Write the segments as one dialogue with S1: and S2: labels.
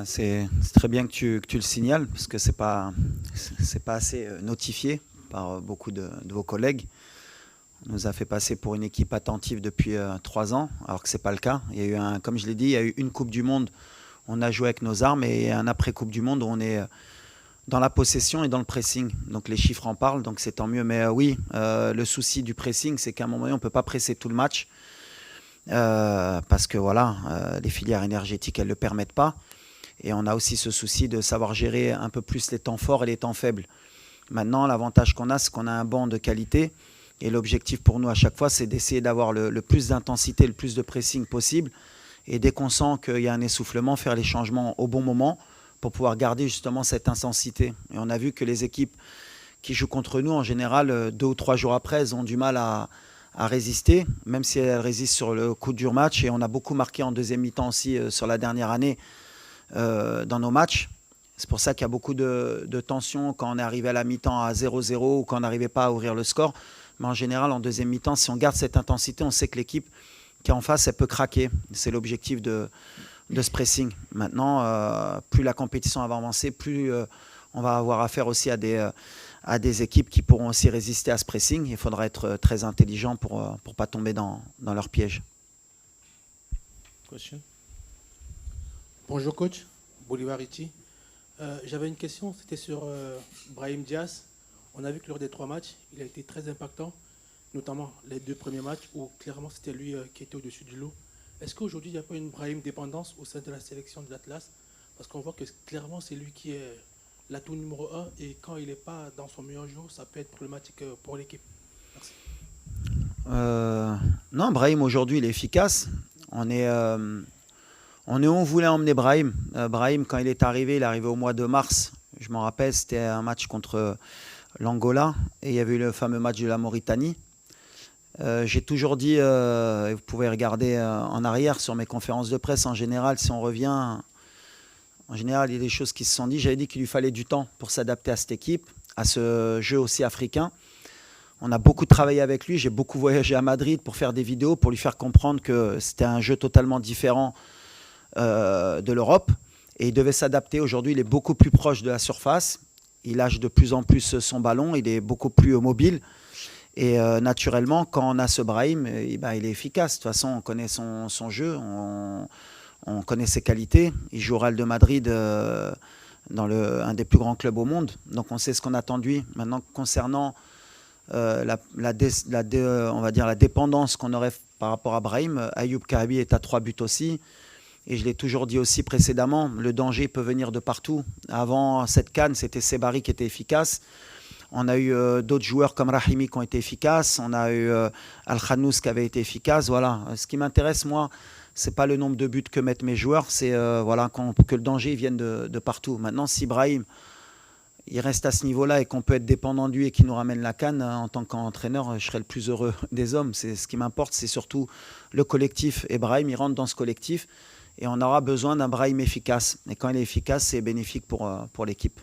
S1: C'est très bien que tu le signales parce que c'est pas assez notifié par beaucoup de vos collègues. On nous a fait passer pour une équipe attentive depuis 3 ans, alors que c'est pas le cas. Il y a eu comme je l'ai dit, il y a eu une Coupe du Monde, on a joué avec nos armes, et un après Coupe du Monde où on est dans la possession et dans le pressing. Donc les chiffres en parlent, donc c'est tant mieux. Mais oui, le souci du pressing, c'est qu'à un moment donné, on peut pas presser tout le match parce que voilà, les filières énergétiques, elles le permettent pas. Et on a aussi ce souci de savoir gérer un peu plus les temps forts et les temps faibles. Maintenant, l'avantage qu'on a, c'est qu'on a un banc de qualité. Et l'objectif pour nous à chaque fois, c'est d'essayer d'avoir le plus d'intensité, le plus de pressing possible. Et dès qu'on sent qu'il y a un essoufflement, faire les changements au bon moment pour pouvoir garder justement cette intensité. Et on a vu que les équipes qui jouent contre nous, en général, 2 ou 3 jours après, elles ont du mal à résister, même si elles résistent sur le coup dur match. Et on a beaucoup marqué en deuxième mi-temps aussi sur la dernière année dans nos matchs. C'est pour ça qu'il y a beaucoup de tension quand on est arrivé à la mi-temps à 0-0 ou quand on n'arrivait pas à ouvrir le score. Mais en général, en deuxième mi-temps, si on garde cette intensité, on sait que l'équipe qui est en face, elle peut craquer. C'est l'objectif de ce pressing. Maintenant, plus la compétition va avancer, plus on va avoir affaire aussi à des équipes qui pourront aussi résister à ce pressing. Il faudra être très intelligent pour ne pas tomber dans leur piège.
S2: Question.
S3: Bonjour coach, Bolivar Iti. J'avais une question, c'était sur Brahim Diaz. On a vu que lors des 3 matchs, il a été très impactant, notamment les 2 premiers matchs où clairement c'était lui qui était au-dessus du lot. Est-ce qu'aujourd'hui il n'y a pas une Brahim dépendance au sein de la sélection de l'Atlas? Parce qu'on voit que clairement c'est lui qui est l'atout numéro 1 et quand il n'est pas dans son meilleur jour, ça peut être problématique pour l'équipe. Merci.
S1: Non, Brahim aujourd'hui il est efficace. On est où on voulait emmener Brahim. Brahim, quand il est arrivé au mois de mars. Je m'en rappelle, c'était un match contre l'Angola et il y avait eu le fameux match de la Mauritanie. J'ai toujours dit, vous pouvez regarder en arrière sur mes conférences de presse, en général, si on revient, en général, il y a des choses qui se sont dites. J'avais dit qu'il lui fallait du temps pour s'adapter à cette équipe, à ce jeu aussi africain. On a beaucoup travaillé avec lui. J'ai beaucoup voyagé à Madrid pour faire des vidéos, pour lui faire comprendre que c'était un jeu totalement différent de l'Europe. Et il devait s'adapter. Aujourd'hui, il est beaucoup plus proche de la surface. Il lâche de plus en plus son ballon. Il est beaucoup plus mobile. Et naturellement, quand on a ce Brahim, il est efficace. De toute façon, on connaît son jeu. On connaît ses qualités. Il joue au Real de Madrid dans un des plus grands clubs au monde. Donc on sait ce qu'on attend de lui. Maintenant, concernant on va dire la dépendance qu'on aurait par rapport à Brahim, Ayoub Kahabi est à 3 buts aussi. Et je l'ai toujours dit aussi précédemment, le danger peut venir de partout. Avant cette CAN, c'était Sebari qui était efficace. On a eu d'autres joueurs comme Rahimi qui ont été efficaces. On a eu Al-Khanous qui avait été efficace. Voilà. Ce qui m'intéresse, moi, c'est pas le nombre de buts que mettent mes joueurs, c'est que le danger vienne de partout. Maintenant, si Brahim il reste à ce niveau-là et qu'on peut être dépendant de lui et qu'il nous ramène la CAN, en tant qu'entraîneur, je serais le plus heureux des hommes. Ce qui m'importe, c'est surtout le collectif. Et Brahim, il rentre dans ce collectif et on aura besoin d'un Brahim efficace. Et quand il est efficace, c'est bénéfique pour l'équipe.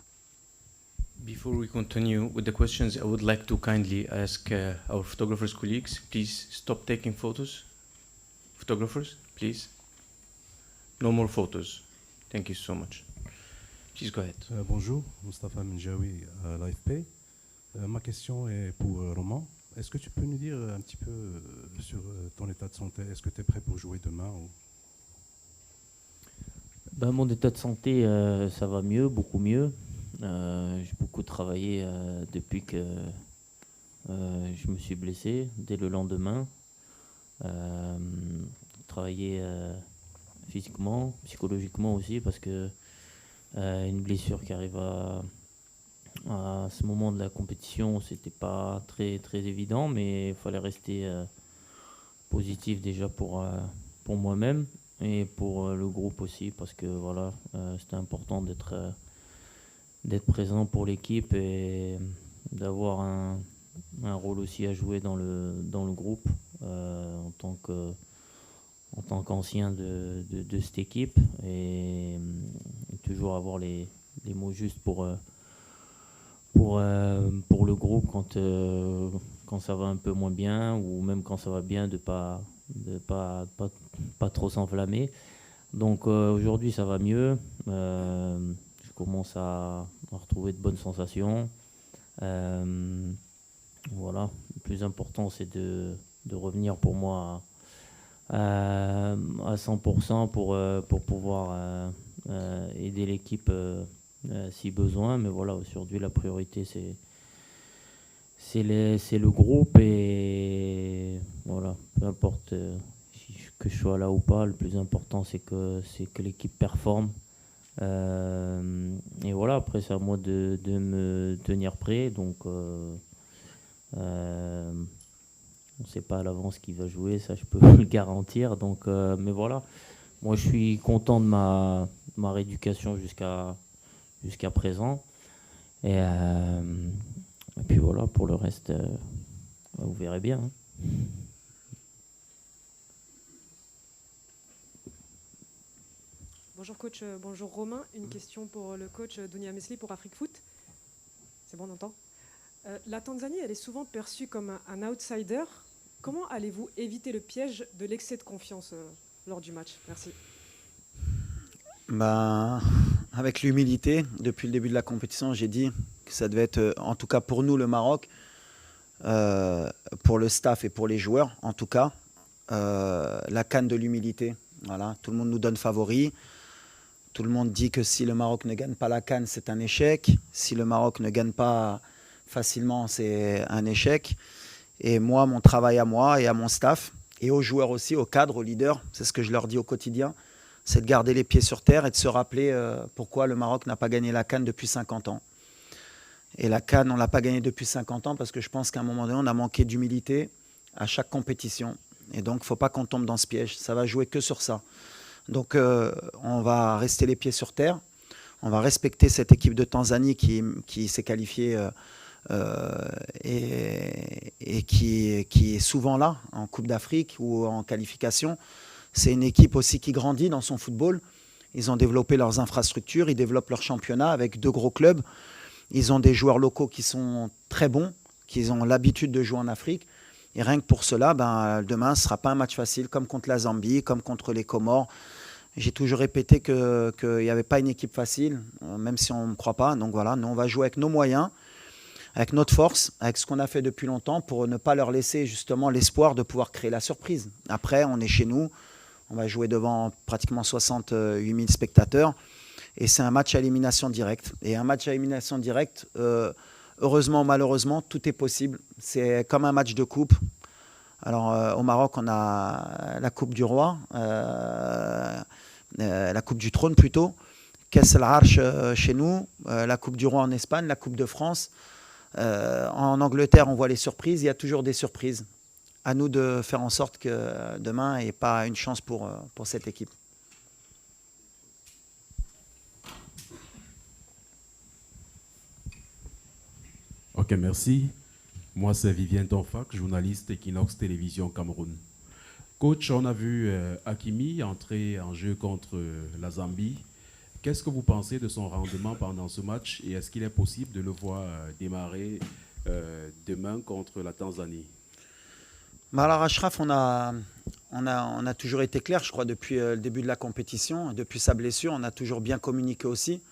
S2: Before we continue with the questions, I would like to kindly ask our photographers colleagues, please stop taking photos. Photographers, please. No more photos. Thank you so much. Please go ahead.
S4: Bonjour, Moustapha Menjaoui à l'AFP. Ma question est pour Roman. Est-ce que tu peux nous dire un petit peu sur ton état de santé? Est-ce que tu es prêt pour jouer demain ou...
S5: Mon état de santé, ça va mieux, beaucoup mieux. J'ai beaucoup travaillé depuis que je me suis blessé, dès le lendemain. Travaillé physiquement, psychologiquement aussi, parce que une blessure qui arrive à ce moment de la compétition, c'était pas très très évident, mais il fallait rester positif déjà pour moi-même et pour le groupe aussi, parce que voilà, c'était important d'être présent pour l'équipe et d'avoir un rôle aussi à jouer dans le groupe en tant qu'ancien de cette équipe et toujours avoir les mots justes pour le groupe quand ça va un peu moins bien ou même quand ça va bien de pas trop s'enflammer. Donc aujourd'hui, ça va mieux. Je commence à retrouver de bonnes sensations. Voilà. Le plus important, c'est de revenir pour moi à 100% pour pouvoir aider l'équipe si besoin. Mais voilà, aujourd'hui, la priorité, c'est le groupe. Et voilà, peu importe que je sois là ou pas, le plus important, c'est que l'équipe performe. Et voilà, après, c'est à moi de me tenir prêt. Donc, on ne sait pas à l'avance qui va jouer, ça je peux vous le garantir. Donc, mais voilà, moi je suis content de ma rééducation jusqu'à présent. Et puis voilà, pour le reste, vous verrez bien. Hein.
S6: Bonjour coach, bonjour Romain. Une question pour le coach Dounia Mesli pour Afrique Foot. C'est bon, on entend. La Tanzanie, elle est souvent perçue comme un outsider. Comment allez-vous éviter le piège de l'excès de confiance lors du match? Merci.
S1: Avec l'humilité, depuis le début de la compétition, j'ai dit que ça devait être, en tout cas pour nous, le Maroc, pour le staff et pour les joueurs, en tout cas, la CAN de l'humilité. Voilà, tout le monde nous donne favori. Tout le monde dit que si le Maroc ne gagne pas la CAN, c'est un échec. Si le Maroc ne gagne pas facilement, c'est un échec. Et moi, mon travail à moi et à mon staff, et aux joueurs aussi, aux cadres, aux leaders, c'est ce que je leur dis au quotidien, c'est de garder les pieds sur terre et de se rappeler pourquoi le Maroc n'a pas gagné la CAN depuis 50 ans. Et la CAN, on ne l'a pas gagnée depuis 50 ans parce que je pense qu'à un moment donné, on a manqué d'humilité à chaque compétition. Et donc, il ne faut pas qu'on tombe dans ce piège. Ça va jouer que sur ça. Donc, on va rester les pieds sur terre. On va respecter cette équipe de Tanzanie qui s'est qualifiée et qui est souvent là, en Coupe d'Afrique ou en qualification. C'est une équipe aussi qui grandit dans son football. Ils ont développé leurs infrastructures, ils développent leur championnat avec 2 gros clubs. Ils ont des joueurs locaux qui sont très bons, qui ont l'habitude de jouer en Afrique. Et rien que pour cela, demain, ce ne sera pas un match facile, comme contre la Zambie, comme contre les Comores. J'ai toujours répété qu'il n'y avait pas une équipe facile, même si on ne me croit pas. Donc voilà, nous, on va jouer avec nos moyens, avec notre force, avec ce qu'on a fait depuis longtemps, pour ne pas leur laisser justement l'espoir de pouvoir créer la surprise. Après, on est chez nous, on va jouer devant pratiquement 68 000 spectateurs. Et c'est un match à élimination directe. Et un match à élimination directe, heureusement ou malheureusement, tout est possible. C'est comme un match de coupe. Alors au Maroc, on a la Coupe du Roi, la Coupe du Trône plutôt, Kass el-Arch chez nous, la Coupe du Roi en Espagne, la Coupe de France. En Angleterre, on voit les surprises. Il y a toujours des surprises. À nous de faire en sorte que demain, il n'y ait pas une chance pour cette équipe.
S7: Ok, merci. Moi, c'est Vivien Tonfac, journaliste Equinox Télévision Cameroun. Coach, on a vu Hakimi entrer en jeu contre la Zambie. Qu'est-ce que vous pensez de son rendement pendant ce match et est-ce qu'il est possible de le voir démarrer demain contre la Tanzanie?
S1: Alors Achraf, on a toujours été clair, je crois, depuis le début de la compétition. Depuis sa blessure, on a toujours bien communiqué aussi.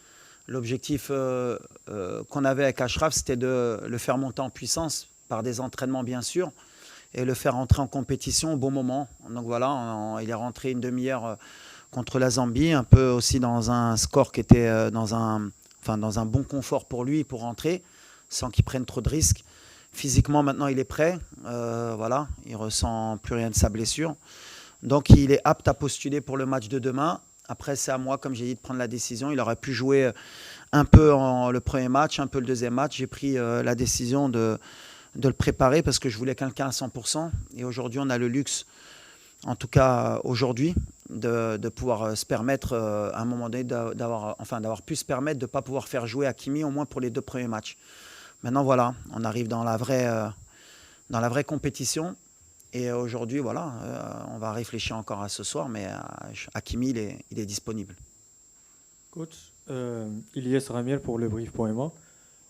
S1: L'objectif qu'on avait avec Achraf, c'était de le faire monter en puissance par des entraînements, bien sûr, et le faire entrer en compétition au bon moment. Donc voilà, il est rentré une demi-heure contre la Zambie, un peu aussi dans un score qui était dans un bon confort pour lui, pour rentrer, sans qu'il prenne trop de risques. Physiquement, maintenant, il est prêt. Voilà, il ne ressent plus rien de sa blessure. Donc, il est apte à postuler pour le match de demain. Après, c'est à moi, comme j'ai dit, de prendre la décision. Il aurait pu jouer un peu le premier match, un peu le deuxième match. J'ai pris la décision de le préparer parce que je voulais quelqu'un à 100%. Et aujourd'hui, on a le luxe, en tout cas aujourd'hui, de pouvoir se permettre, à un moment donné, d'avoir pu se permettre de ne pas pouvoir faire jouer Hakimi, au moins pour les 2 premiers matchs. Maintenant, voilà, on arrive dans la vraie compétition. Et aujourd'hui, voilà, on va réfléchir encore à ce soir, mais Hakimi, il est disponible.
S8: Coach, Ilyes Ramiel pour le brief.ma.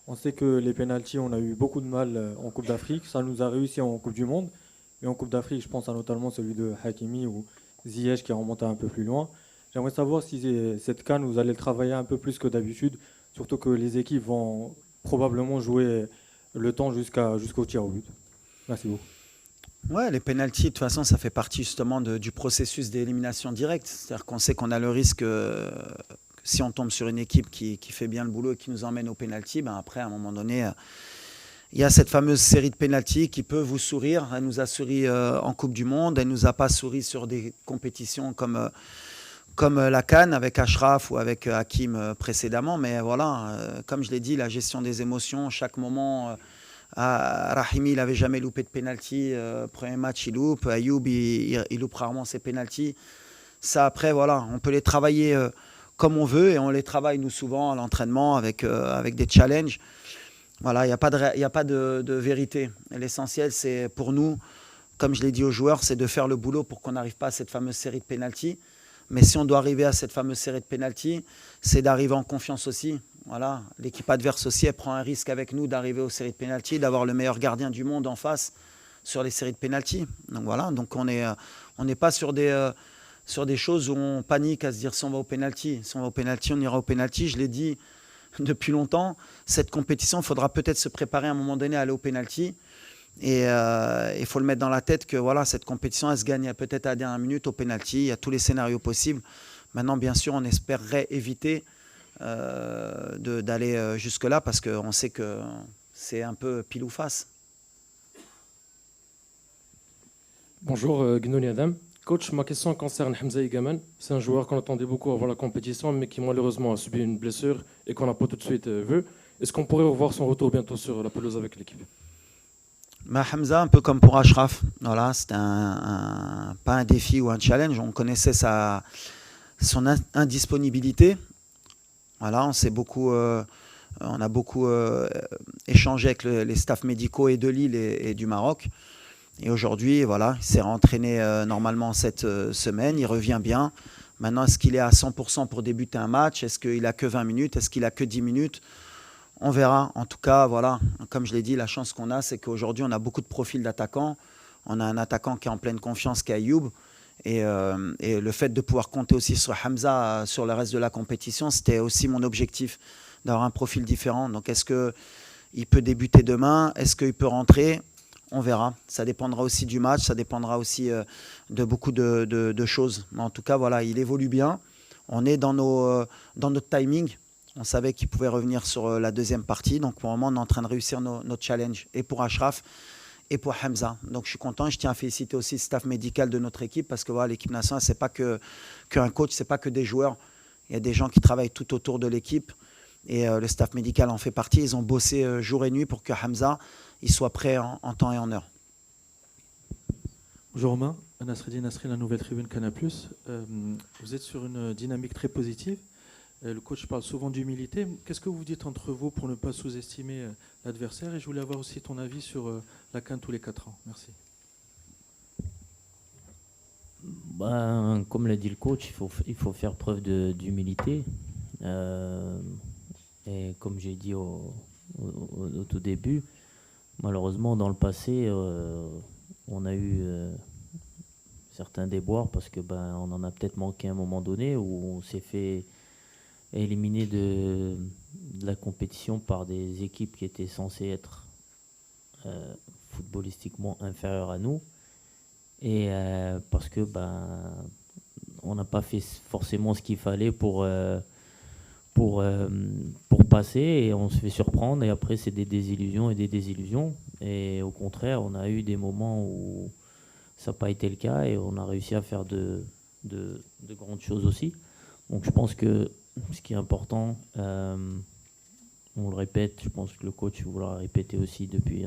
S8: On sait que les pénaltys, on a eu beaucoup de mal en Coupe d'Afrique. Ça nous a réussi en Coupe du Monde. Et en Coupe d'Afrique, je pense à notamment celui de Hakimi ou Ziyech qui est remonté un peu plus loin. J'aimerais savoir si cette CAN, vous allez le travailler un peu plus que d'habitude, surtout que les équipes vont probablement jouer le temps jusqu'au tir au but. Merci beaucoup.
S1: Ouais, les pénaltys, de toute façon, ça fait partie justement du processus d'élimination directe. C'est-à-dire qu'on sait qu'on a le risque, si on tombe sur une équipe qui fait bien le boulot et qui nous emmène au pénalty, ben après, à un moment donné, il y a cette fameuse série de pénaltys qui peut vous sourire. Elle nous a souri en Coupe du Monde, elle ne nous a pas souri sur des compétitions comme la CAN avec Ashraf ou avec Hakim précédemment. Mais voilà, comme je l'ai dit, la gestion des émotions, chaque moment... Rahimi, il n'avait jamais loupé de pénalty. Premier match, il loupe. Ayoub, il loupe rarement ses pénaltys. Ça, après, voilà, on peut les travailler comme on veut et on les travaille, nous, souvent à l'entraînement avec des challenges. Voilà, il n'y a pas de vérité. L'essentiel, c'est pour nous, comme je l'ai dit aux joueurs, c'est de faire le boulot pour qu'on n'arrive pas à cette fameuse série de pénaltys. Mais si on doit arriver à cette fameuse série de pénaltys, c'est d'arriver en confiance aussi. Voilà, l'équipe adverse aussi, elle prend un risque avec nous d'arriver aux séries de pénalty, d'avoir le meilleur gardien du monde en face sur les séries de pénalty. Donc voilà, donc on n'est pas sur des choses où on panique à se dire si on va au pénalty. Si on va au pénalty, on ira au pénalty. Je l'ai dit depuis longtemps, cette compétition, il faudra peut-être se préparer à un moment donné à aller au pénalty. Et il faut le mettre dans la tête que voilà, cette compétition, elle se gagne peut-être à la dernière minute au pénalty. Il y a tous les scénarios possibles. Maintenant, bien sûr, on espérerait éviter d'aller jusque-là parce qu'on sait que c'est un peu pile ou face.
S9: Bonjour, Gnoni Adam. Coach, ma question concerne Hamza Igaman. C'est un joueur qu'on attendait beaucoup avant la compétition, mais qui malheureusement a subi une blessure et qu'on n'a pas tout de suite vu. Est-ce qu'on pourrait revoir son retour bientôt sur la pelouse avec l'équipe?
S1: Hamza, un peu comme pour Ashraf, voilà, c'était pas un défi ou un challenge. On connaissait son indisponibilité. Voilà, on a beaucoup échangé avec les staffs médicaux et de Lille et du Maroc. Et aujourd'hui, voilà, il s'est rentraîné normalement cette semaine, il revient bien. Maintenant, est-ce qu'il est à 100% pour débuter un match? Est-ce qu'il a que 20 minutes? Est-ce qu'il a que 10 minutes? On verra. En tout cas, voilà, comme je l'ai dit, la chance qu'on a, c'est qu'aujourd'hui, on a beaucoup de profils d'attaquants. On a un attaquant qui est en pleine confiance, qui est Ayoub. Et le fait de pouvoir compter aussi sur Hamza sur le reste de la compétition, c'était aussi mon objectif, d'avoir un profil différent. Donc est-ce qu'il peut débuter demain? Est-ce qu'il peut rentrer? On verra. Ça dépendra aussi du match, ça dépendra aussi de beaucoup de choses. Mais en tout cas, voilà, il évolue bien. On est dans notre timing. On savait qu'il pouvait revenir sur la deuxième partie. Donc pour le moment, on est en train de réussir notre challenge. Et pour Ashraf, et pour Hamza. Donc je suis content. Je tiens à féliciter aussi le staff médical de notre équipe parce que voilà, l'équipe nationale, c'est pas qu'un coach, c'est pas que des joueurs. Il y a des gens qui travaillent tout autour de l'équipe et le staff médical en fait partie. Ils ont bossé jour et nuit pour que Hamza il soit prêt en temps et en heure.
S10: Bonjour Romain, Nasreddin Nasri, la nouvelle tribune Canal+. Vous êtes sur une dynamique très positive. Le coach parle souvent d'humilité. Qu'est-ce que vous dites entre vous pour ne pas sous-estimer l'adversaire? Et je voulais avoir aussi ton avis sur la CAN tous les 4 ans. Merci.
S5: Comme l'a dit le coach, il faut faire preuve d'humilité. Et comme j'ai dit au tout début, malheureusement dans le passé, on a eu certains déboires parce que on en a peut-être manqué à un moment donné où on s'est fait éliminer de la compétition par des équipes qui étaient censées être footballistiquement inférieures à nous. Et parce que on n'a pas fait forcément ce qu'il fallait pour passer et on se fait surprendre et après c'est des désillusions et des désillusions. Et au contraire, on a eu des moments où ça n'a pas été le cas et on a réussi à faire de grandes choses aussi. Donc je pense que ce qui est important, on le répète, je pense que le coach vous l'a répété aussi depuis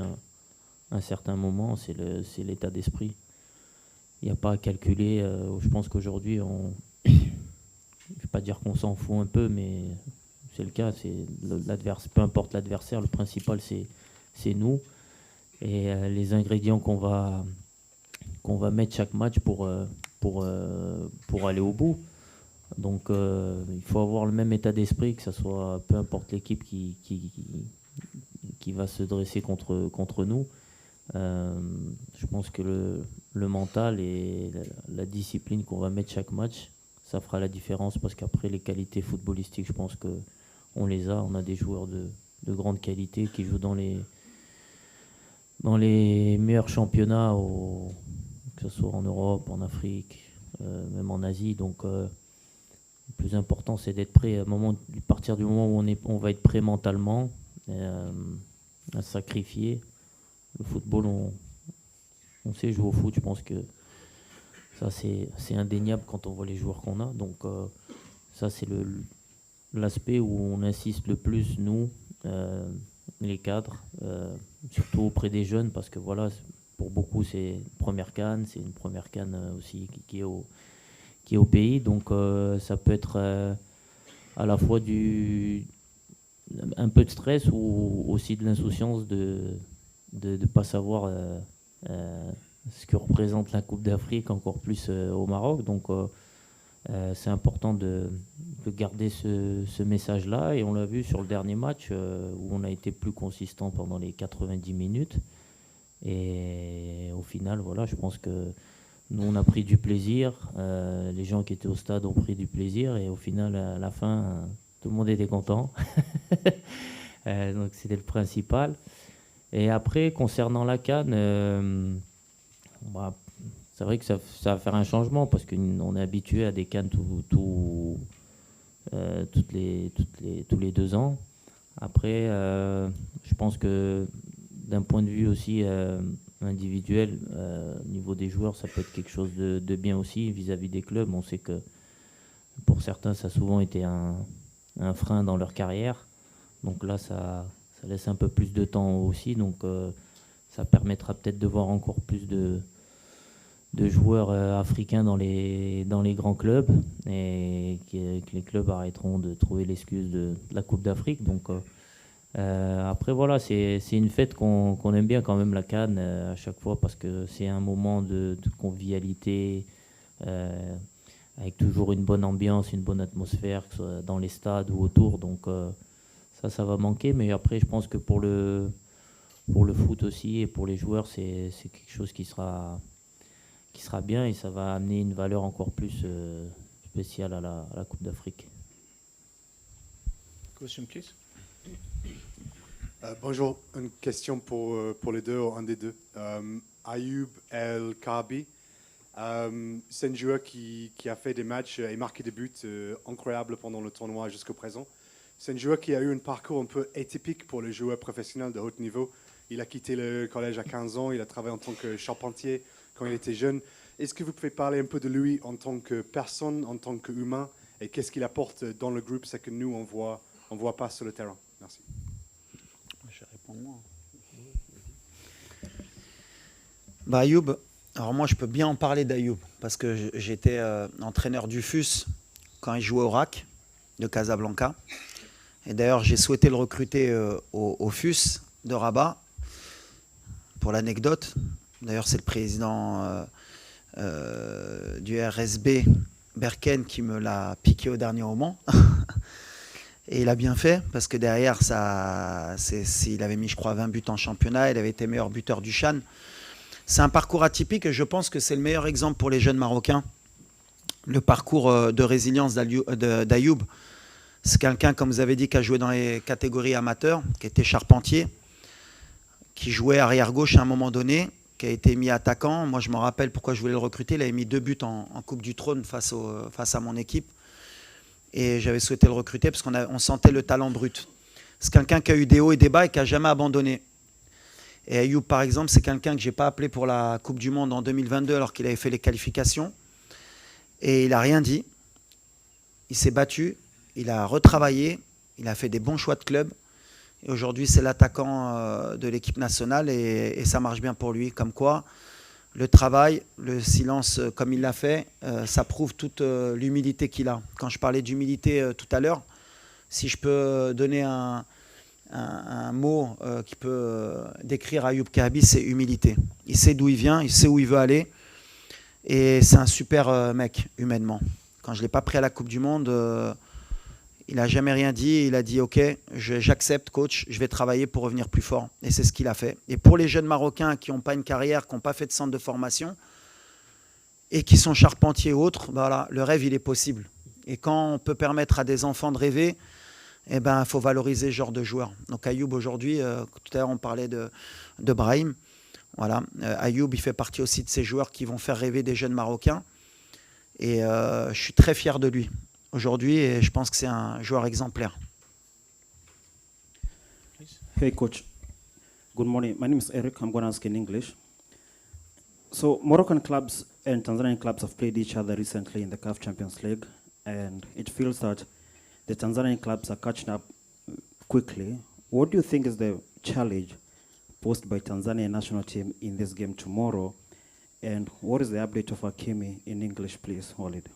S5: un certain moment, c'est l'état d'esprit. Il n'y a pas à calculer. Je pense qu'aujourd'hui, je ne vais pas dire qu'on s'en fout un peu, mais c'est le cas. Peu importe l'adversaire, le principal, c'est nous. Et les ingrédients qu'on va mettre chaque match pour aller au bout. Donc il faut avoir le même état d'esprit, que ce soit peu importe l'équipe qui va se dresser contre nous. Je pense que le mental et la discipline qu'on va mettre chaque match, ça fera la différence parce qu'après les qualités footballistiques, je pense qu'on les a. On a des joueurs de grande qualité qui jouent dans les meilleurs championnats, que ce soit en Europe, en Afrique, même en Asie. Donc le plus important, c'est d'être prêt à partir du moment où on va être prêt mentalement, à sacrifier. Le football, on sait jouer au foot, je pense que ça c'est indéniable quand on voit les joueurs qu'on a. Donc ça c'est l'aspect où on insiste le plus, nous, les cadres, surtout auprès des jeunes, parce que voilà, pour beaucoup c'est une première CAN, c'est une première CAN aussi qui est au pays. Donc ça peut être à la fois un peu de stress ou aussi de l'insouciance de ne pas savoir ce que représente la Coupe d'Afrique, encore plus au Maroc. Donc c'est important de garder ce message-là. Et on l'a vu sur le dernier match où on a été plus consistant pendant les 90 minutes. Et au final, voilà, je pense que nous, on a pris du plaisir. Les gens qui étaient au stade ont pris du plaisir. Et au final, à la fin, tout le monde était content. Donc c'était le principal. Et après, concernant la CAN, c'est vrai que ça va faire un changement parce qu'on est habitué à des CAN tous les 2 ans. Après, je pense que d'un point de vue aussi individuel, au niveau des joueurs, ça peut être quelque chose de bien aussi vis-à-vis des clubs. On sait que pour certains, ça a souvent été un frein dans leur carrière. Donc là, ça laisse un peu plus de temps aussi. Donc ça permettra peut-être de voir encore plus de joueurs africains dans les grands clubs et que les clubs arrêteront de trouver l'excuse de la Coupe d'Afrique. Donc après voilà, c'est une fête qu'on aime bien quand même, la CAN, à chaque fois, parce que c'est un moment de convivialité avec toujours une bonne ambiance, une bonne atmosphère, que ce soit dans les stades ou autour. Donc ça va manquer. Mais après, je pense que pour le foot aussi et pour les joueurs, c'est quelque chose qui sera bien et ça va amener une valeur encore plus spéciale à la Coupe d'Afrique.
S2: Question, please.
S11: Bonjour, une question pour les deux, un des deux. Ayoub El Kaabi, c'est un joueur qui a fait des matchs et marqué des buts incroyables pendant le tournoi jusqu'au présent. C'est un joueur qui a eu un parcours un peu atypique pour les joueurs professionnels de haut niveau. Il a quitté le collège à 15 ans, il a travaillé en tant que charpentier quand il était jeune. Est-ce que vous pouvez parler un peu de lui en tant que personne, en tant qu'humain, et qu'est-ce qu'il apporte dans le groupe, c'est que nous, on voit pas sur le terrain? Merci.
S1: Je vais répondre moi. Ayoub, alors moi je peux bien en parler d'Ayoub, parce que j'étais entraîneur du FUS quand il jouait au RAC de Casablanca. Et d'ailleurs j'ai souhaité le recruter au FUS de Rabat, pour l'anecdote. D'ailleurs c'est le président du RSB Berken qui me l'a piqué au dernier moment. Et il a bien fait, parce que derrière, il avait mis, je crois, 20 buts en championnat, il avait été meilleur buteur du CHAN. C'est un parcours atypique et je pense que c'est le meilleur exemple pour les jeunes Marocains. Le parcours de résilience d'Ayoub. C'est quelqu'un, comme vous avez dit, qui a joué dans les catégories amateurs, qui était charpentier, qui jouait arrière-gauche à un moment donné, qui a été mis attaquant. Moi, je me rappelle pourquoi je voulais le recruter. Il avait mis 2 buts en Coupe du Trône face à mon équipe. Et j'avais souhaité le recruter parce qu'on sentait le talent brut. C'est quelqu'un qui a eu des hauts et des bas et qui n'a jamais abandonné. Et Ayoub, par exemple, c'est quelqu'un que je n'ai pas appelé pour la Coupe du Monde en 2022 alors qu'il avait fait les qualifications. Et il n'a rien dit. Il s'est battu, il a retravaillé, il a fait des bons choix de club. Et aujourd'hui, c'est l'attaquant de l'équipe nationale et ça marche bien pour lui. Comme quoi, le travail, le silence comme il l'a fait, ça prouve toute l'humilité qu'il a. Quand je parlais d'humilité tout à l'heure, si je peux donner un mot qui peut décrire Ayoub Kaabi, c'est humilité. Il sait d'où il vient, il sait où il veut aller. Et c'est un super mec, humainement. Quand je ne l'ai pas pris à la Coupe du Monde, il n'a jamais rien dit. Il a dit « Ok, j'accepte, coach, je vais travailler pour revenir plus fort. » Et c'est ce qu'il a fait. Et pour les jeunes Marocains qui n'ont pas une carrière, qui n'ont pas fait de centre de formation, et qui sont charpentiers ou autres, voilà, le rêve, il est possible. Et quand on peut permettre à des enfants de rêver, eh ben, il faut valoriser ce genre de joueurs. Donc Ayoub, aujourd'hui, tout à l'heure, on parlait de Brahim. Voilà. Ayoub, il fait partie aussi de ces joueurs qui vont faire rêver des jeunes Marocains. Et je suis très fier de lui aujourd'hui et je pense que c'est un joueur exemplaire.
S12: Hey, coach. Good morning. My name is Eric. I'm going to ask in English. So, Moroccan clubs and Tanzanian clubs have played each other recently in the CAF Champions League, and it feels that the Tanzanian clubs are catching up quickly. What do you think is the challenge posed by Tanzania national team in this game tomorrow? And what is the update of Hakimi in English, please, Walid?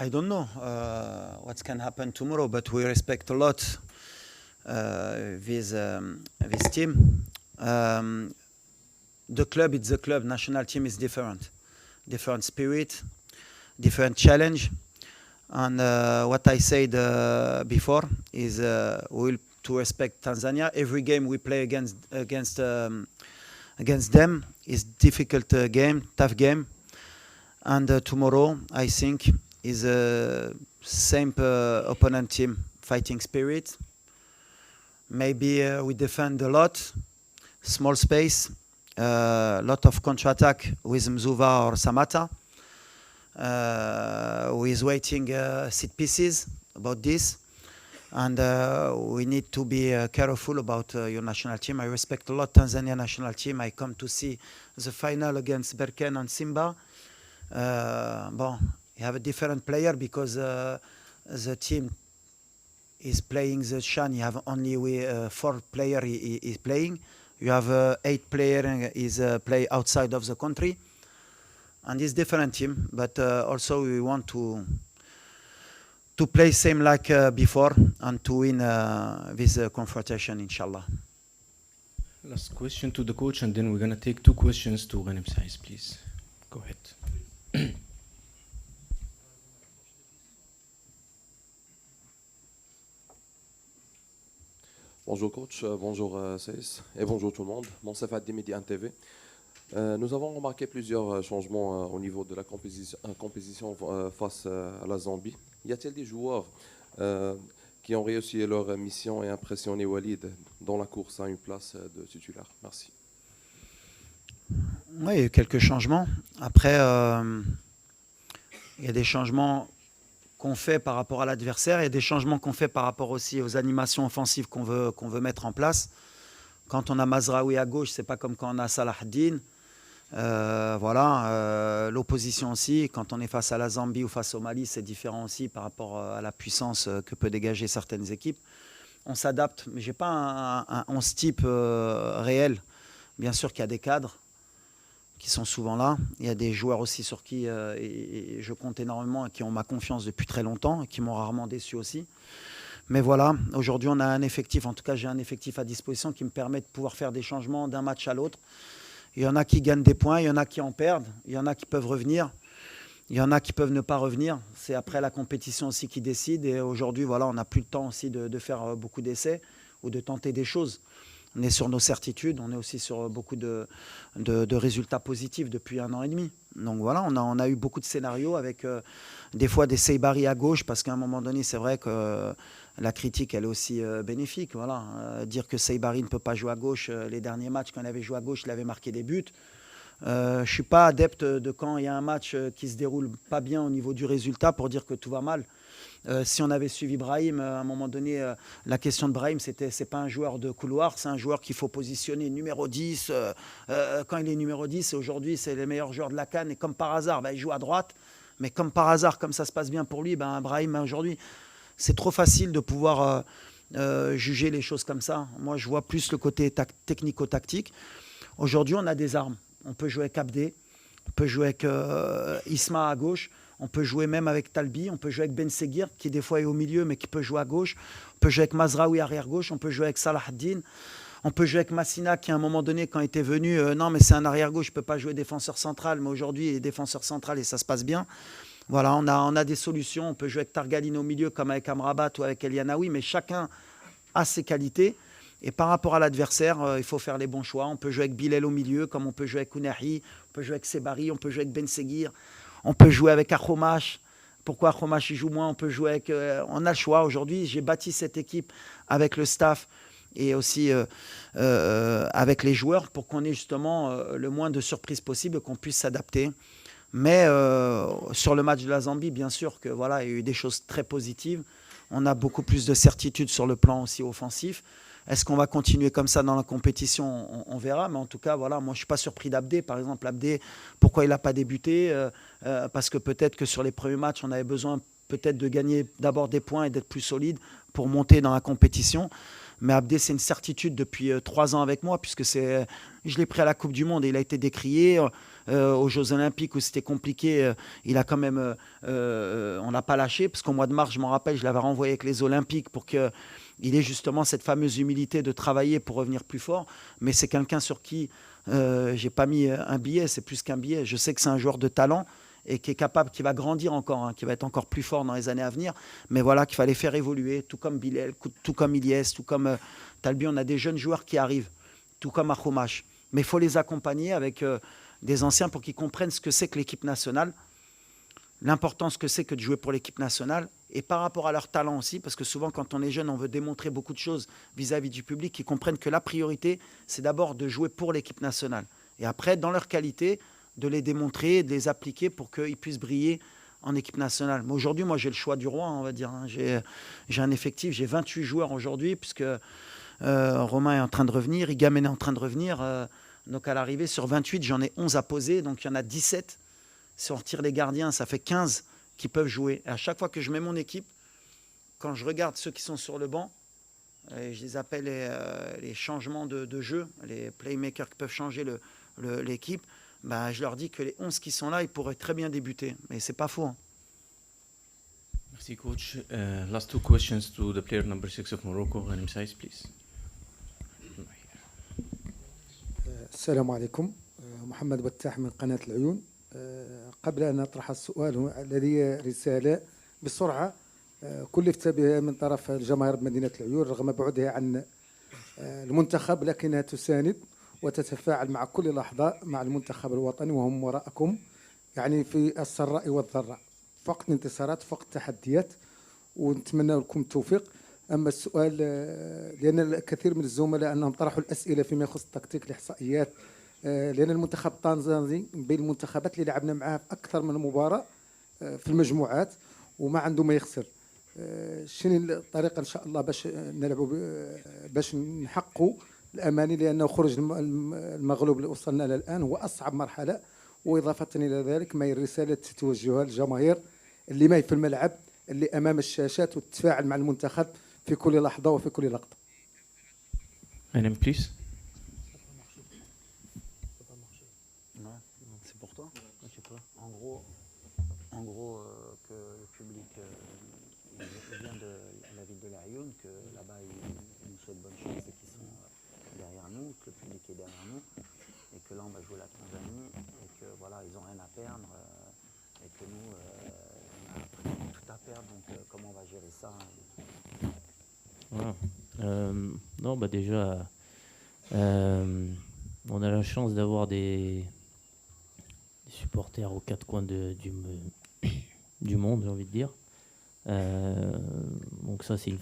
S1: I don't know what can happen tomorrow, but we respect a lot this team. The club, it's the club. National team is different. Different spirit, different challenge. And what I said before is we will to respect Tanzania. Every game we play against them is difficult game, tough game. And tomorrow, I think, is a same opponent team, fighting spirit. Maybe we defend a lot, small space, lot of counter-attack with Mzuva or Samata. Who is waiting set pieces about this. And we need to be careful about your national team. I respect a lot Tanzania national team. I come to see the final against Berkane and Simba. You have a different player because the team is playing the CHAN. You have only 4 players is playing. You have 8 players is play outside of the country. And it's different team, but also we want to play same like before and to win this confrontation, inshallah.
S2: Last question to the coach, and then we're going to take 2 questions to Ghanem Saiz, please. Go ahead.
S13: Bonjour coach, bonjour Saiz et bonjour tout le monde. Monsef Addi, Média 1 TV. Nous avons remarqué plusieurs changements au niveau de la compétition face à la Zambie. Y a-t-il des joueurs qui ont réussi leur mission et impressionné Walid dans la course à une place de titulaire? Merci.
S1: Oui, il y a eu quelques changements. Après, il y a des changements qu'on fait par rapport à l'adversaire et des changements qu'on fait par rapport aussi aux animations offensives qu'on veut mettre en place. Quand on a Mazraoui à gauche, c'est pas comme quand on a Salah Din. L'opposition aussi, quand on est face à la Zambie ou face au Mali, c'est différent aussi par rapport à la puissance que peut dégager certaines équipes. On s'adapte, mais j'ai pas un 11 type réel. Bien sûr qu'il y a des cadres qui sont souvent là. Il y a des joueurs aussi sur qui je compte énormément et qui ont ma confiance depuis très longtemps et qui m'ont rarement déçu aussi. Mais voilà, aujourd'hui on a un effectif, en tout cas j'ai un effectif à disposition qui me permet de pouvoir faire des changements d'un match à l'autre. Il y en a qui gagnent des points, il y en a qui en perdent, il y en a qui peuvent revenir, il y en a qui peuvent ne pas revenir. C'est après la compétition aussi qui décide. Et aujourd'hui, voilà, on n'a plus le temps aussi de faire beaucoup d'essais ou de tenter des choses. On est sur nos certitudes, on est aussi sur beaucoup de résultats positifs depuis 1 an et demi. Donc voilà, on a eu beaucoup de scénarios avec des fois des Seybari à gauche, parce qu'à un moment donné, c'est vrai que la critique, elle est aussi bénéfique. Voilà. Dire que Seybari ne peut pas jouer à gauche, les derniers matchs, quand il avait joué à gauche, il avait marqué des buts. Je ne suis pas adepte de quand il y a un match qui se déroule pas bien au niveau du résultat pour dire que tout va mal. Si on avait suivi Brahim, à un moment donné, la question de Brahim, c'est pas un joueur de couloir, c'est un joueur qu'il faut positionner numéro 10. Quand il est numéro 10, aujourd'hui, c'est le meilleur joueur de la CAN. Et comme par hasard, il joue à droite. Mais comme par hasard, comme ça se passe bien pour lui, Brahim, aujourd'hui, c'est trop facile de pouvoir juger les choses comme ça. Moi, je vois plus le côté technico-tactique. Aujourd'hui, on a des armes. On peut jouer avec Abdé, on peut jouer avec Isma à gauche, on peut jouer même avec Talbi, on peut jouer avec Ben Seguir, qui des fois est au milieu, mais qui peut jouer à gauche. On peut jouer avec Mazraoui arrière-gauche, on peut jouer avec Salah Din, on peut jouer avec Massina, qui à un moment donné, quand il était venu, non, mais c'est un arrière-gauche, il ne peut pas jouer défenseur central, mais aujourd'hui, il est défenseur central et ça se passe bien. Voilà, on a des solutions. On peut jouer avec Targaline au milieu, comme avec Amrabat ou avec Elianaoui, mais chacun a ses qualités. Et par rapport à l'adversaire, il faut faire les bons choix. On peut jouer avec Bilal au milieu, comme on peut jouer avec Kounahi, on peut jouer avec Sebari, on peut jouer avec Ben Seguir, on peut jouer avec Akhomash. Pourquoi Akhomash il joue moins? On peut jouer avec... on a le choix. Aujourd'hui, j'ai bâti cette équipe avec le staff et aussi avec les joueurs pour qu'on ait justement le moins de surprises possible, qu'on puisse s'adapter. Mais sur le match de la Zambie, bien sûr que voilà, il y a eu des choses très positives. On a beaucoup plus de certitude sur le plan aussi offensif. Est-ce qu'on va continuer comme ça dans la compétition? On verra. Mais en tout cas, voilà, moi, je ne suis pas surpris d'Abdé. Par exemple, Abdé, pourquoi il n'a pas débuté? Parce que peut-être que sur les premiers matchs, on avait besoin peut-être de gagner d'abord des points et d'être plus solide pour monter dans la compétition. Mais Abdé, c'est une certitude depuis 3 ans avec moi, puisque je l'ai pris à la Coupe du Monde et il a été décrié. Aux Jeux Olympiques où c'était compliqué, il a quand même, on l'a pas lâché, parce qu'au mois de mars, je m'en rappelle, je l'avais renvoyé avec les Olympiques pour qu'il ait justement cette fameuse humilité de travailler pour revenir plus fort. Mais c'est quelqu'un sur qui j'ai pas mis un billet, c'est plus qu'un billet. Je sais que c'est un joueur de talent et qui est capable, qui va grandir encore, hein, qui va être encore plus fort dans les années à venir. Mais voilà, qu'il fallait faire évoluer, tout comme Bilal, tout comme Ilyes, tout comme Talbi. On a des jeunes joueurs qui arrivent, tout comme Akhomash. Mais il faut les accompagner avec des anciens pour qu'ils comprennent ce que c'est que l'équipe nationale, l'importance que c'est que de jouer pour l'équipe nationale, et par rapport à leur talent aussi, parce que souvent quand on est jeune, on veut démontrer beaucoup de choses vis-à-vis du public, qu'ils comprennent que la priorité, c'est d'abord de jouer pour l'équipe nationale. Et après, dans leur qualité, de les démontrer, de les appliquer pour qu'ils puissent briller en équipe nationale. Mais aujourd'hui, moi, j'ai le choix du roi, on va dire. Hein. J'ai un effectif, j'ai 28 joueurs aujourd'hui, puisque Romain est en train de revenir, Igamen est en train de revenir. Donc à l'arrivée, sur 28, j'en ai 11 à poser. Donc il y en a 17. Si on retire les gardiens, ça fait 15 qui peuvent jouer. Et à chaque fois que je mets mon équipe, quand je regarde ceux qui sont sur le banc, et je les appelle les changements de jeu, les playmakers qui peuvent changer l'équipe, ben, je leur dis que les 11 qui sont là, ils pourraient très bien débuter. Mais c'est pas faux. Hein.
S2: Merci, coach. Last 2 questions to the player number 6 of Morocco, Ghanem Saïs, please.
S14: السلام عليكم. محمد بتاح من قناة العيون. قبل أن أطرح السؤال لدي رسالة بسرعة كلفت بها من طرف الجماهير مدينة العيون رغم بعدها عن المنتخب، لكنها تساند وتتفاعل مع كل لحظة مع المنتخب الوطني وهم وراءكم، يعني في السراء والضراء، فقط انتصارات فقط تحديات، ونتمنى لكم التوفيق. أما السؤال لأن الكثير من الزملاء أنهم طرحوا الأسئلة فيما يخص التكتيك الإحصائيات، لأن المنتخب التنزاني بين المنتخبات اللي لعبنا معها في أكثر من مباراة في المجموعات وما عنده ما يخسر. شنو الطريقة إن شاء الله باش نلعبوا باش نحققوا الأماني، لأنه خروج المغلوب اللي وصلنا له الآن هو أصعب مرحلة. وإضافة إلى ذلك ما هي الرسالة توجهها للجماهير اللي ما هي في الملعب، اللي أمام الشاشات، وتتفاعل مع المنتخب في كل لحظة وفي كل لقطة.
S2: Ghanem, please.
S1: C'est pour toi? Je sais pas. En gros que le public vient de la ville de l'Aïoun, que là-bas ils nous souhaitent bonne chance et qu'ils sont derrière nous, que le public est derrière nous, et que là on va jouer la Tanzanie, et que voilà, ils n'ont rien à perdre, et que nous on a tout à perdre, donc comment on va gérer ça?
S5: Voilà. Non, bah déjà, on a la chance d'avoir des supporters aux 4 coins du monde, j'ai envie de dire. Donc ça, c'est une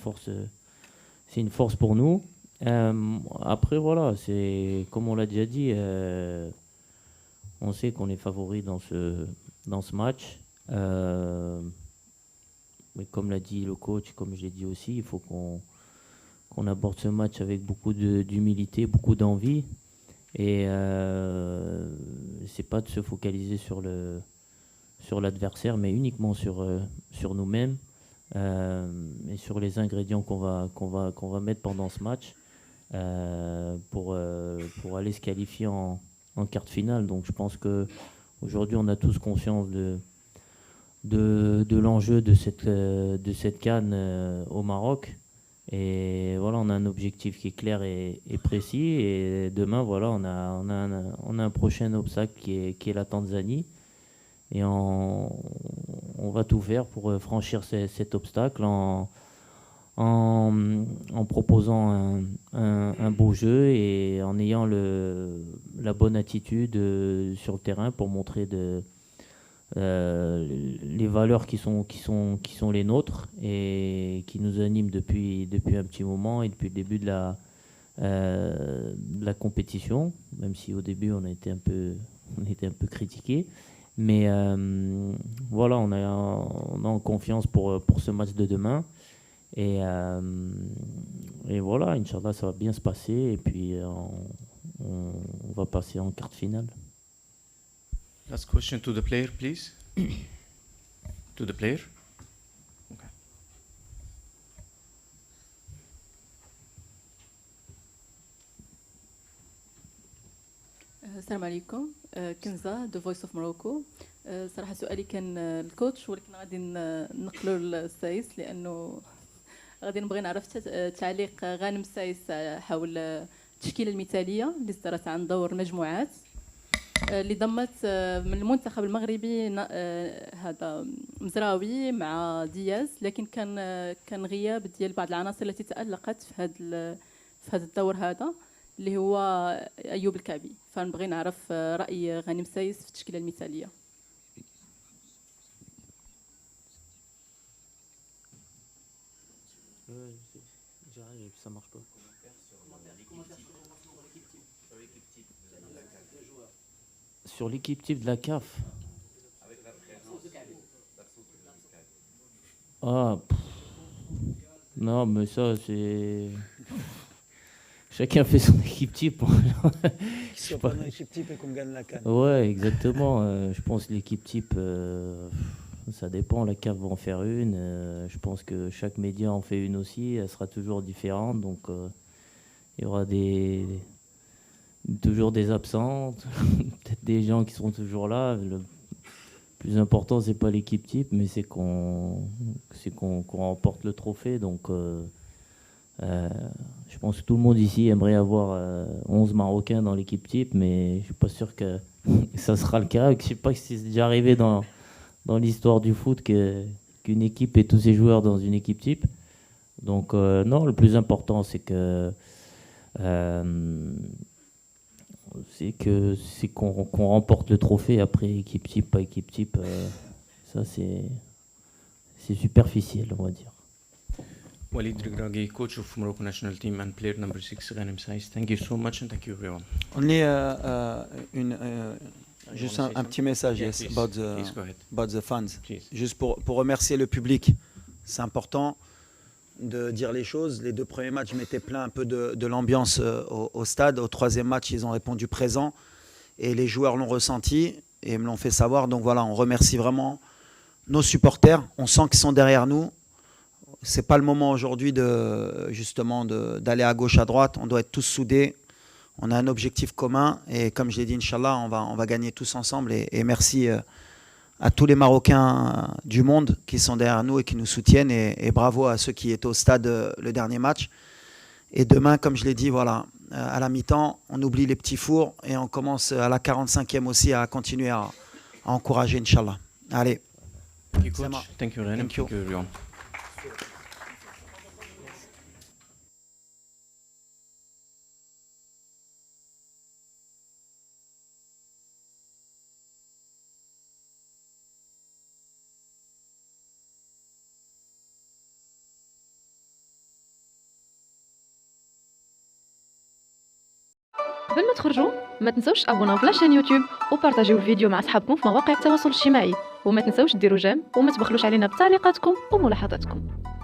S5: force pour nous. Après, voilà, c'est comme on l'a déjà dit, on sait qu'on est favori dans ce match. Mais comme l'a dit le coach, comme je l'ai dit aussi, il faut qu'on aborde ce match avec beaucoup d'humilité, beaucoup d'envie. Et c'est pas de se focaliser sur l'adversaire, mais uniquement sur nous-mêmes et sur les ingrédients qu'on va mettre pendant ce match pour aller se qualifier en quart de finale. Donc je pense que aujourd'hui on a tous conscience de l'enjeu de cette CAN au Maroc. Et voilà, on a un objectif qui est clair et précis. Et demain, voilà, on a un prochain obstacle qui est la Tanzanie. Et on va tout faire pour franchir cet obstacle en en proposant un beau jeu et en ayant la bonne attitude sur le terrain pour montrer les valeurs qui sont les nôtres et qui nous animent depuis un petit moment et depuis le début de la compétition, même si au début on était un peu critiqué. Mais voilà, on a en confiance pour ce match de demain. Et voilà, Inch'Allah, ça va bien se passer. Et puis, on va passer en quart de finale.
S2: Last question to the player, please. To the player. Okay.
S15: السلام عليكم. كنزة The Voice of Morocco. صراحة سؤالي كان الكوتش ولكن غادي نقلوا للسايس لأنه غادي نبغي نعرف تعليق غانم سايس حول التشكيلة المثالية اللي صدرت عن دور المجموعات اللي ضمت من المنتخب المغربي هذا مزراوي مع دياز، لكن كان غياب ديال بعض العناصر التي تألقت في هذا الدور هذا اللي هو أيوب الكعبي. فنبغي نعرف رأي غانم سايس في التشكيلة المثالية.
S5: Ça marche pas. Sur l'équipe type de la CAF. Ah, non, mais ça, c'est. Chacun fait son équipe type.
S1: Si on prend une équipe type et qu'on gagne la CAN.
S5: Ouais, exactement. Je pense que l'équipe type, ça dépend. La CAF va en faire une. Je pense que chaque média en fait une aussi. Elle sera toujours différente. Donc, il y aura toujours des absents, peut-être des gens qui seront toujours là. Le plus important, c'est pas l'équipe type, mais c'est qu'on remporte le trophée. Donc, je pense que tout le monde ici aimerait avoir 11 Marocains dans l'équipe type, mais je suis pas sûr que ça sera le cas. Je sais pas si c'est déjà arrivé dans l'histoire du foot qu'une équipe ait tous ses joueurs dans une équipe type. Donc, non, le plus important, c'est qu'on remporte le trophée. Après, équipe type, pas équipe type, ça c'est superficiel, on va dire.
S2: Walid Regragui, coach of Morocco national team and player number 6, Ghanem Saiss. Thank you so much and thank you everyone.
S1: Only juste un petit message,
S2: Yeah,
S1: yes,
S2: please. Please go ahead.
S1: about the fans.
S2: Please.
S1: Juste pour remercier le public. C'est important de dire les choses. Les 2 premiers matchs, je m'étais plaint un peu de l'ambiance au stade. Au 3e match, ils ont répondu présent et les joueurs l'ont ressenti et me l'ont fait savoir. Donc voilà, on remercie vraiment nos supporters. On sent qu'ils sont derrière nous. C'est pas le moment aujourd'hui d'aller à gauche, à droite. On doit être tous soudés. On a un objectif commun et comme je l'ai dit, Inch'Allah, on va gagner tous ensemble. Et merci à tous les Marocains du monde qui sont derrière nous et qui nous soutiennent. Et bravo à ceux qui étaient au stade le dernier match. Et demain, comme je l'ai dit, voilà, à la mi-temps, on oublie les petits fours et on commence à la 45e aussi à continuer à encourager, Inch'Allah. Allez.
S2: Thank you, coach. Thank you, Ghanem.
S1: Thank you.
S2: Thank you, everyone.
S16: قبل ما تخرجوا ما تنسوش تابوناو في لاشين يوتيوب وبارطاجيو الفيديو مع اصحابكم في مواقع التواصل الاجتماعي وما تنسوش ديروا جيم وما تبخلوش علينا بتعليقاتكم وملاحظاتكم.